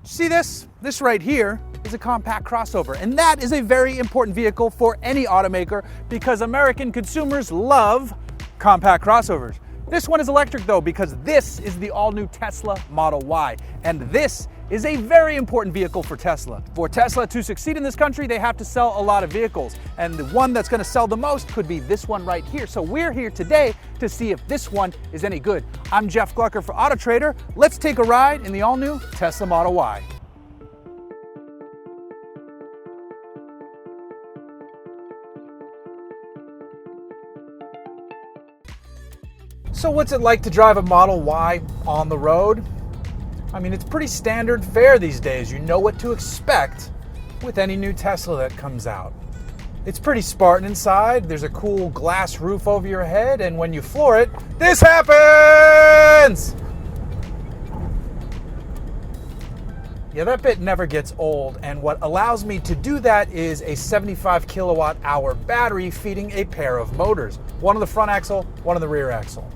See this? This right here is a compact crossover, and that is a very important vehicle for any automaker because American consumers love compact crossovers. This one is electric though, because this is the all-new Tesla Model Y, and this is a very important vehicle for Tesla. For Tesla to succeed in this country, they have to sell a lot of vehicles, and the one that's going to sell the most could be this one right here. So we're here today to see if this one is any good. I'm Jeff Glucker for Autotrader. Let's take a ride in the all-new Tesla Model Y. So what's it like to drive a Model Y on the road? I mean, it's pretty standard fare these days. You know what to expect with any new Tesla that comes out. It's pretty Spartan inside. There's a cool glass roof over your head, and when you floor it, this happens! Yeah, that bit never gets old, and what allows me to do that is a 75 kilowatt hour battery feeding a pair of motors. One on the front axle, one on the rear axle.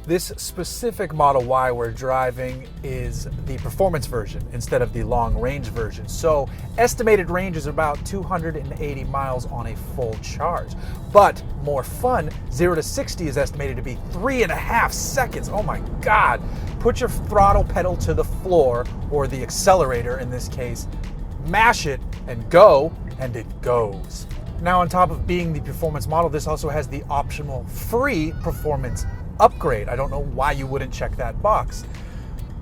This specific Model Y we're driving is the performance version instead of the long range version. So estimated range is about 280 miles on a full charge. But more fun, 0 to 60 is estimated to be 3.5 seconds. Oh my God. Put your throttle pedal to the floor, or the accelerator in this case, mash it and go, and it goes. Now, on top of being the performance model, this also has the optional free performance upgrade. I don't know why you wouldn't check that box.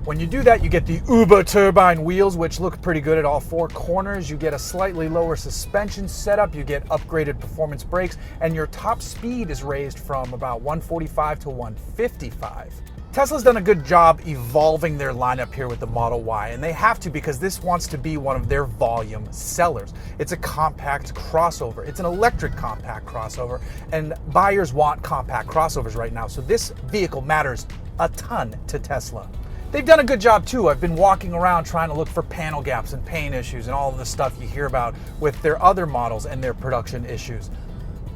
When you do that, you get the Uber turbine wheels, which look pretty good at all four corners. You get a slightly lower suspension setup. You get upgraded performance brakes, and your top speed is raised from about 145 to 155. Tesla's done a good job evolving their lineup here with the Model Y, and they have to because this wants to be one of their volume sellers. It's a compact crossover. It's an electric compact crossover, and buyers want compact crossovers right now, so this vehicle matters a ton to Tesla. They've done a good job too. I've been walking around trying to look for panel gaps and paint issues and all of the stuff you hear about with their other models and their production issues.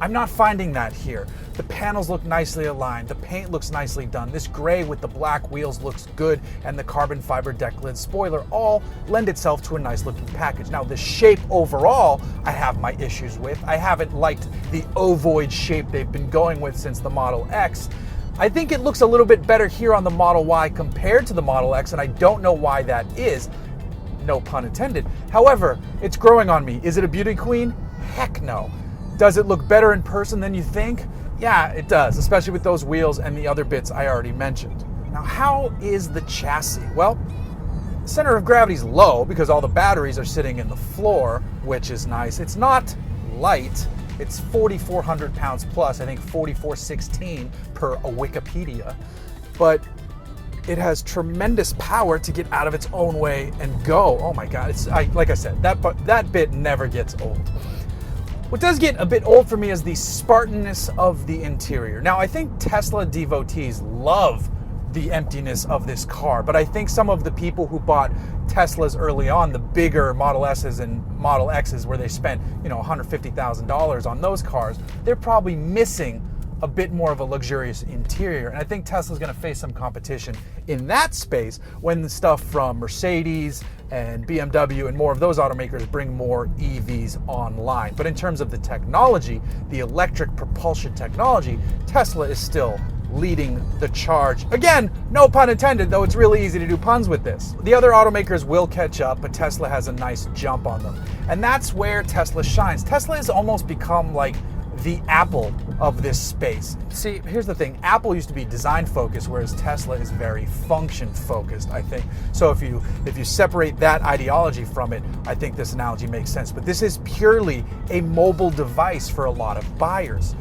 I'm not finding that here. The panels look nicely aligned, the paint looks nicely done, this gray with the black wheels looks good, and the carbon fiber deck lid spoiler all lend itself to a nice looking package. Now the shape overall, I have my issues with. I haven't liked the ovoid shape they've been going with since the Model X. I think it looks a little bit better here on the Model Y compared to the Model X, and I don't know why that is. No pun intended. However, it's growing on me. Is it a beauty queen? Heck no. Does it look better in person than you think? Yeah, it does, especially with those wheels and the other bits I already mentioned. Now, how is the chassis? Well, center of gravity is low because all the batteries are sitting in the floor, which is nice. It's not light. It's 4,400 pounds plus, I think 4,416 per a Wikipedia. But it has tremendous power to get out of its own way and go. Oh my God, like I said, that bit never gets old. What does get a bit old for me is the Spartanness of the interior. Now, I think Tesla devotees love the emptiness of this car, but I think some of the people who bought Teslas early on, the bigger Model S's and Model X's where they spent, $150,000 on those cars, they're probably missing a bit more of a luxurious interior. And I think Tesla's gonna face some competition in that space when the stuff from Mercedes and BMW and more of those automakers bring more EVs online. But in terms of the technology, the electric propulsion technology, Tesla is still leading the charge. Again, no pun intended, though it's really easy to do puns with this. The other automakers will catch up, but Tesla has a nice jump on them. And that's where Tesla shines. Tesla has almost become like the Apple of this space. See, here's the thing. Apple used to be design focused, whereas Tesla is very function focused, I think. So if you separate that ideology from it, I think this analogy makes sense. But this is purely a mobile device for a lot of buyers.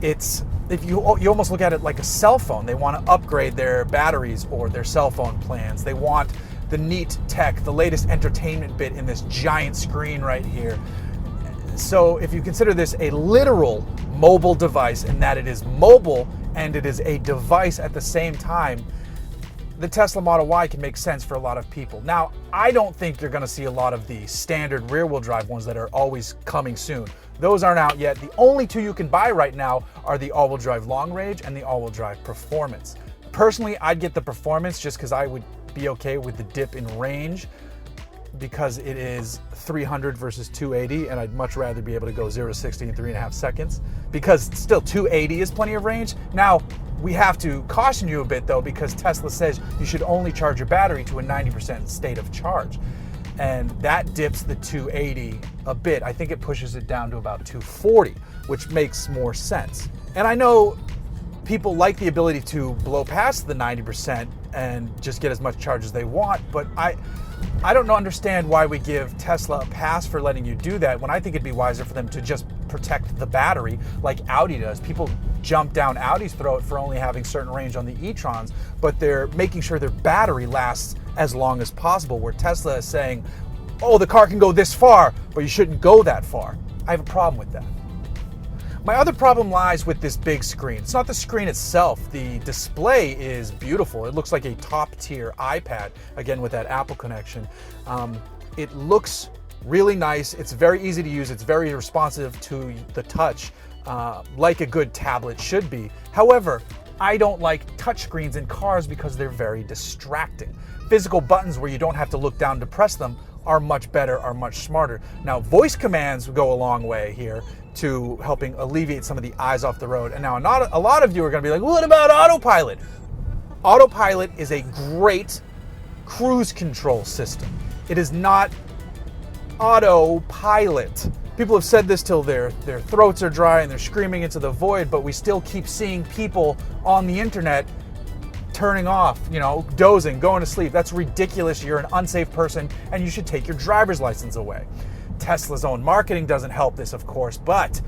If you almost look at it like a cell phone. They want to upgrade their batteries or their cell phone plans. They want the neat tech, the latest entertainment bit in this giant screen right here. So if you consider this a literal mobile device in that it is mobile and it is a device at the same time, the Tesla Model Y can make sense for a lot of people. Now, I don't think you're gonna see a lot of the standard rear-wheel drive ones that are always coming soon. Those aren't out yet. The only two you can buy right now are the all-wheel drive long range and the all-wheel drive performance. Personally, I'd get the performance just because I would be okay with the dip in range. because it is 300 versus 280, and I'd much rather be able to go 0 to 60 in 3.5 seconds, because still 280 is plenty of range. Now, we have to caution you a bit though, because Tesla says you should only charge your battery to a 90% state of charge. And that dips the 280 a bit. I think it pushes it down to about 240, which makes more sense. And I know people like the ability to blow past the 90% and just get as much charge as they want, but I don't understand why we give Tesla a pass for letting you do that, when I think it'd be wiser for them to just protect the battery like Audi does. People jump down Audi's throat for only having certain range on the e-trons, but they're making sure their battery lasts as long as possible, where Tesla is saying, oh, the car can go this far, but you shouldn't go that far. I have a problem with that. My other problem lies with this big screen. It's not the screen itself. The display is beautiful. It looks like a top-tier iPad, again with that Apple connection. It looks really nice. It's very easy to use. It's very responsive to the touch, like a good tablet should be. However, I don't like touchscreens in cars because they're very distracting. Physical buttons where you don't have to look down to press them are much better, are much smarter. Now, voice commands go a long way here to helping alleviate some of the eyes off the road. And now a lot of you are going to be like, what about Autopilot? Autopilot is a great cruise control system. It is not autopilot. People have said this till their throats are dry and they're screaming into the void, but we still keep seeing people on the internet turning off, dozing, going to sleep. That's ridiculous. You're an unsafe person and you should take your driver's license away. Tesla's own marketing doesn't help this, of course, but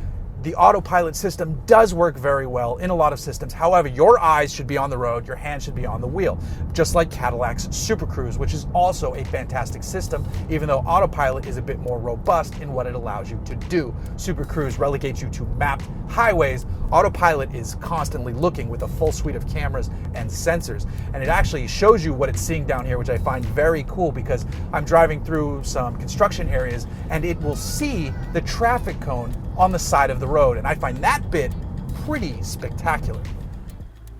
the autopilot system does work very well in a lot of systems. However, your eyes should be on the road, your hands should be on the wheel, just like Cadillac's Super Cruise, which is also a fantastic system, even though Autopilot is a bit more robust in what it allows you to do. Super Cruise relegates you to mapped highways. Autopilot is constantly looking with a full suite of cameras and sensors, and it actually shows you what it's seeing down here, which I find very cool, because I'm driving through some construction areas and it will see the traffic cone on the side of the road, and I find that bit pretty spectacular.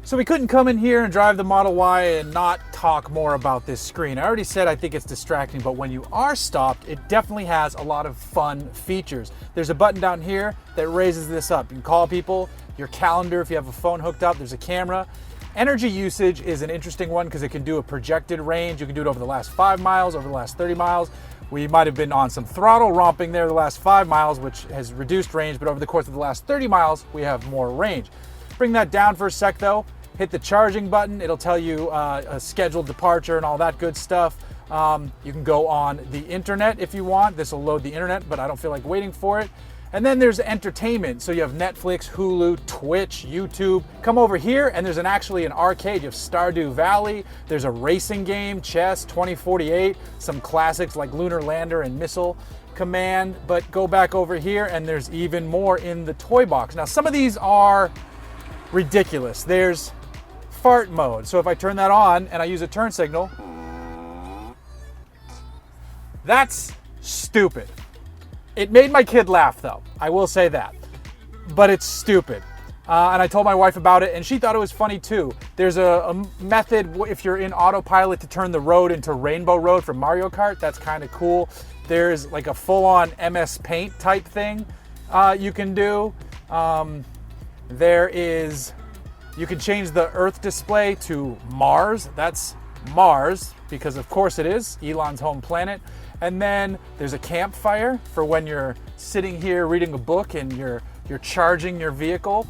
So we couldn't come in here and drive the Model Y and not talk more about this screen. I already said I think it's distracting, but when you are stopped, it definitely has a lot of fun features. There's a button down here that raises this up. You can call people, your calendar if you have a phone hooked up, there's a camera. Energy usage is an interesting one because it can do a projected range. You can do it over the last 5 miles, over the last 30 miles. We might have been on some throttle romping there the last 5 miles, which has reduced range, but over the course of the last 30 miles, we have more range. Bring that down for a sec though, hit the charging button. It'll tell you a scheduled departure and all that good stuff. You can go on the internet if you want. This will load the internet, but I don't feel like waiting for it. And then there's entertainment. So you have Netflix, Hulu, Twitch, YouTube. Come over here and there's actually an arcade. You have Stardew Valley. There's a racing game, Chess 2048, some classics like Lunar Lander and Missile Command. But go back over here and there's even more in the toy box. Now some of these are ridiculous. There's fart mode. So if I turn that on and I use a turn signal, that's stupid. It made my kid laugh though, I will say that, but it's stupid. And I told my wife about it and she thought it was funny too. There's a method if you're in Autopilot to turn the road into Rainbow Road from Mario Kart. That's kind of cool. There's like a full-on MS Paint type thing you can do. You can change the Earth display to Mars. That's Mars because of course it is, Elon's home planet. And then there's a campfire for when you're sitting here reading a book and you're charging your vehicle.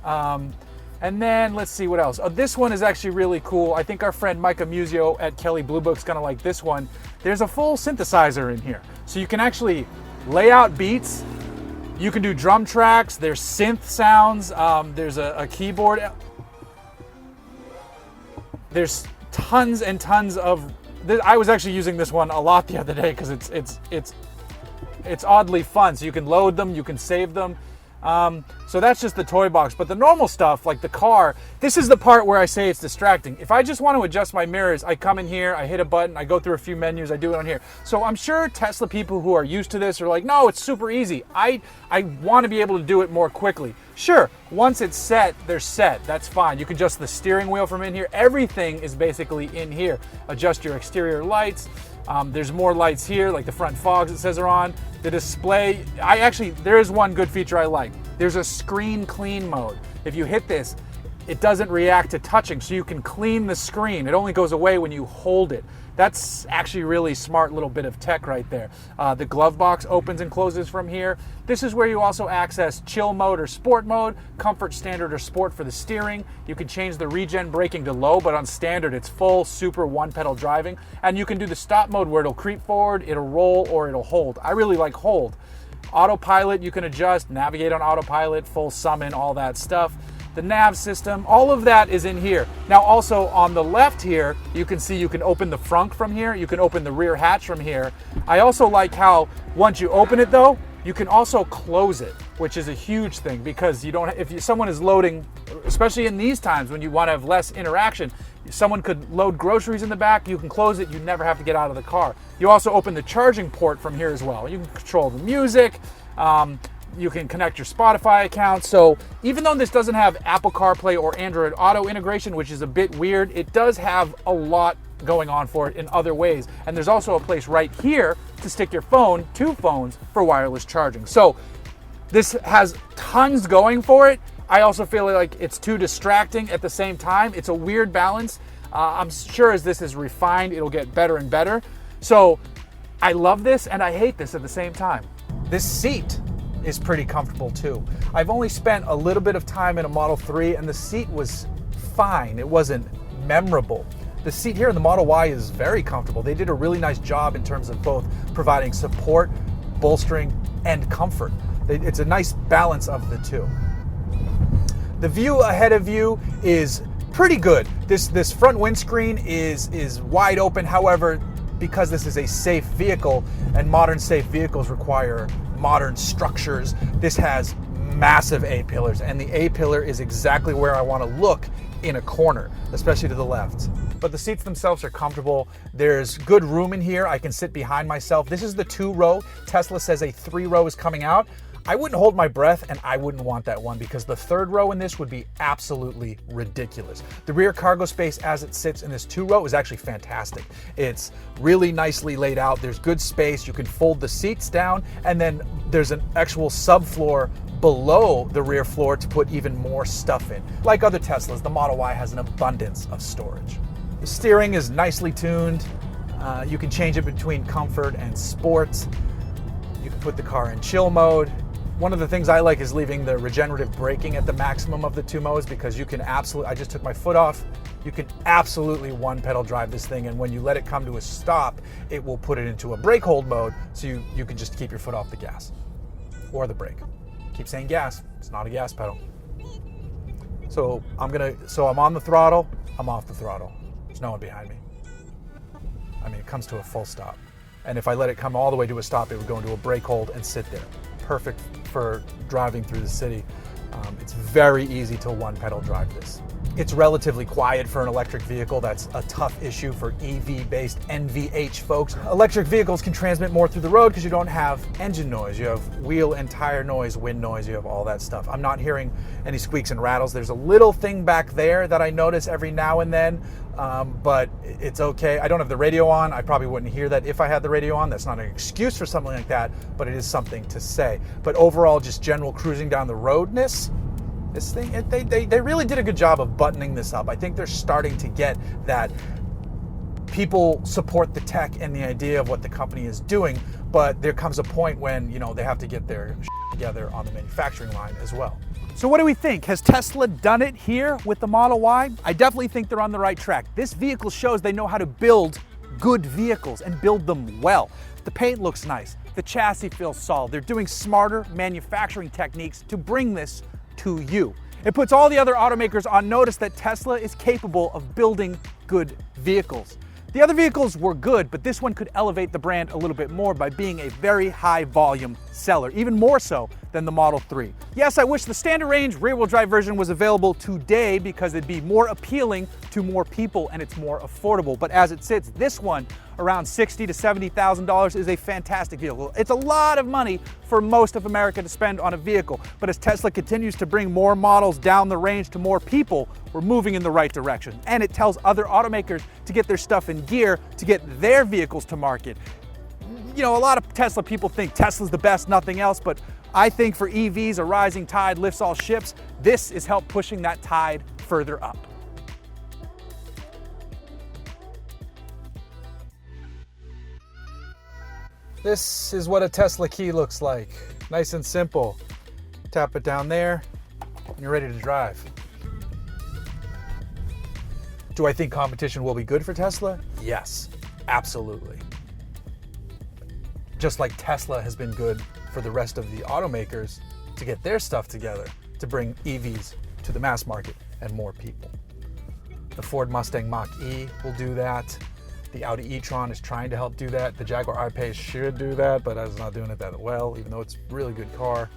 And then let's see what else. Oh, this one is actually really cool. I think our friend Micah Musio at Kelly Blue Book's gonna like this one. There's a full synthesizer in here. So you can actually lay out beats. You can do drum tracks. There's synth sounds. There's a keyboard. There's tons and tons of. I was actually using this one a lot the other day because it's oddly fun. So you can load them, you can save them. So that's just the toy box. But the normal stuff, like the car, this is the part where I say it's distracting. If I just want to adjust my mirrors, I come in here, I hit a button, I go through a few menus, I do it on here. So I'm sure Tesla people who are used to this are like, no, it's super easy. I want to be able to do it more quickly. Sure, once it's set, they're set. That's fine. You can adjust the steering wheel from in here. Everything is basically in here. Adjust your exterior lights. There's more lights here, like the front fogs it says are on. The display, there is one good feature I like. There's a screen clean mode. If you hit this, it doesn't react to touching, so you can clean the screen. It only goes away when you hold it. That's actually really smart little bit of tech right there. The glove box opens and closes from here. This is where you also access chill mode or sport mode, comfort, standard, or sport for the steering. You can change the regen braking to low, but on standard it's full, super one-pedal driving. And you can do the stop mode where it'll creep forward, it'll roll, or it'll hold. I really like hold. Autopilot you can adjust, navigate on autopilot, full summon, all that stuff. The nav system, all of that is in here. Now also on the left here, you can see you can open the frunk from here, you can open the rear hatch from here. I also like how once you open it though, you can also close it, which is a huge thing because someone is loading, especially in these times when you want to have less interaction, someone could load groceries in the back, you can close it, you never have to get out of the car. You also open the charging port from here as well. You can control the music, you can connect your Spotify account. So even though this doesn't have Apple CarPlay or Android Auto integration, which is a bit weird, it does have a lot going on for it in other ways. And there's also a place right here to stick your phone, 2 phones, for wireless charging. So this has tons going for it. I also feel like it's too distracting at the same time. It's a weird balance. I'm sure as this is refined, it'll get better and better. So I love this and I hate this at the same time. This seat is pretty comfortable too. I've only spent a little bit of time in a Model 3 and the seat was fine. It wasn't memorable. The seat here in the Model Y is very comfortable. They did a really nice job in terms of both providing support, bolstering, and comfort. It's a nice balance of the two. The view ahead of you is pretty good. This front windscreen is wide open. However, because this is a safe vehicle and modern safe vehicles require modern structures, this has massive A-pillars, and the A-pillar is exactly where I want to look in a corner, especially to the left. But the seats themselves are comfortable. There's good room in here. I can sit behind myself. This is the 2-row. Tesla says a 3-row is coming out. I wouldn't hold my breath and I wouldn't want that one because the 3rd row in this would be absolutely ridiculous. The rear cargo space as it sits in this 2-row is actually fantastic. It's really nicely laid out. There's good space. You can fold the seats down and then there's an actual subfloor below the rear floor to put even more stuff in. Like other Teslas, the Model Y has an abundance of storage. The steering is nicely tuned. You can change it between comfort and sports. You can put the car in chill mode. One of the things I like is leaving the regenerative braking at the maximum of the 2 modes because you can absolutely, I just took my foot off, you can absolutely one-pedal drive this thing, and when you let it come to a stop, it will put it into a brake hold mode so you can just keep your foot off the gas or the brake. Keep saying gas, it's not a gas pedal. So I'm on the throttle, I'm off the throttle. There's no one behind me. I mean, it comes to a full stop. And if I let it come all the way to a stop, it would go into a brake hold and sit there. Perfect for driving through the city. It's very easy to one-pedal drive this. It's relatively quiet for an electric vehicle. That's a tough issue for EV-based NVH folks. Electric vehicles can transmit more through the road because you don't have engine noise. You have wheel and tire noise, wind noise, you have all that stuff. I'm not hearing any squeaks and rattles. There's a little thing back there that I notice every now and then, but it's okay. I don't have the radio on. I probably wouldn't hear that if I had the radio on. That's not an excuse for something like that, but it is something to say. But overall, just general cruising down the roadness, this thing, they really did a good job of buttoning this up. I think they're starting to get that people support the tech and the idea of what the company is doing, but there comes a point when, they have to get their shit together on the manufacturing line as well. So what do we think? Has Tesla done it here with the Model Y? I definitely think they're on the right track. This vehicle shows they know how to build good vehicles and build them well. The paint looks nice. The chassis feels solid. They're doing smarter manufacturing techniques to bring this to you. It puts all the other automakers on notice that Tesla is capable of building good vehicles. The other vehicles were good, but this one could elevate the brand a little bit more by being a very high volume seller, even more so than the Model 3. Yes, I wish the standard range rear-wheel drive version was available today because it'd be more appealing to more people and it's more affordable. But as it sits, this one, around $60,000 to $70,000, is a fantastic vehicle. It's a lot of money for most of America to spend on a vehicle, but as Tesla continues to bring more models down the range to more people, we're moving in the right direction. And it tells other automakers to get their stuff in gear to get their vehicles to market. You know, a lot of Tesla people think Tesla's the best, nothing else, but I think for EVs, a rising tide lifts all ships. This is help pushing that tide further up. This is what a Tesla key looks like. Nice and simple. Tap it down there, and you're ready to drive. Do I think competition will be good for Tesla? Yes, absolutely. Just like Tesla has been good for the rest of the automakers to get their stuff together to bring EVs to the mass market and more people. The Ford Mustang Mach-E will do that. The Audi e-tron is trying to help do that. The Jaguar I-Pace should do that, but it's not doing it that well, even though it's a really good car.